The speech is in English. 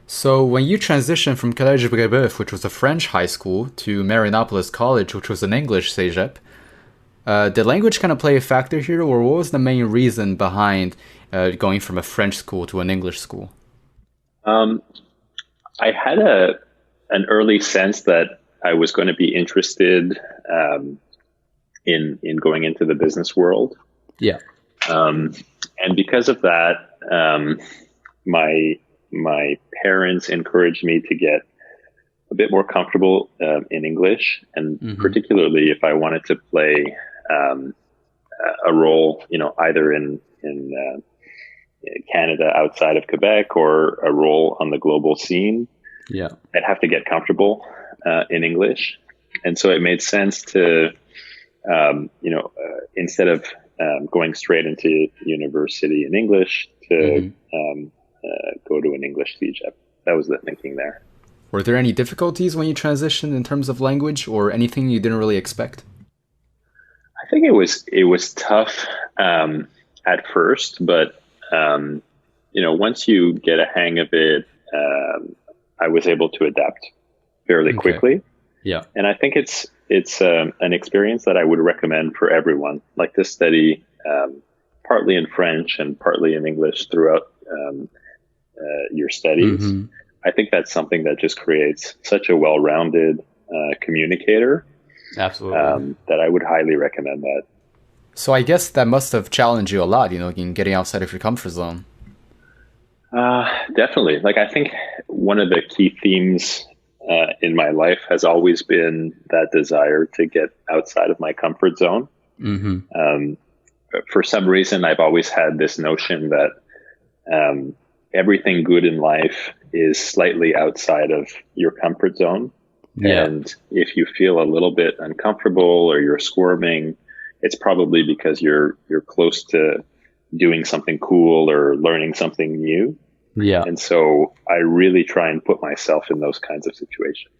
So when you transitioned from Collège de Brébeuf, which was a French high school, to Marianopolis College, which was an English cégep, did language kind of play a factor here, or what was the main reason behind going from a French school to an English school? Um, I had an early sense that I was going to be interested um, in going into the business world, Yeah. um, and because of that, my my parents encouraged me to get a bit more comfortable in English, and Mm-hmm. particularly if I wanted to play um, a role, either in Canada outside of Quebec or a role on the global scene, Yeah. I'd have to get comfortable in English. And so it made sense to, instead of going straight into university in English, to Mm-hmm. go to an English CEGEP. That was the thinking there. Were there any difficulties when you transitioned in terms of language, or anything you didn't really expect? I think it was tough at first, but once you get a hang of it, I was able to adapt fairly Okay. quickly. Yeah. And I think it's an experience that I would recommend for everyone, like to study partly in French and partly in English throughout your studies. Mm-hmm. I think that's something that just creates such a well-rounded communicator Absolutely. that I would highly recommend that. So I guess that must have challenged you a lot, in getting outside of your comfort zone. Definitely. Like, I think one of the key themes in my life has always been that desire to get outside of my comfort zone. Mm-hmm. Um, for some reason, I've always had this notion that everything good in life is slightly outside of your comfort zone. Yeah. And if you feel a little bit uncomfortable or you're squirming, it's probably because you're close to doing something cool or learning something new. Yeah. And so I really try and put myself in those kinds of situations.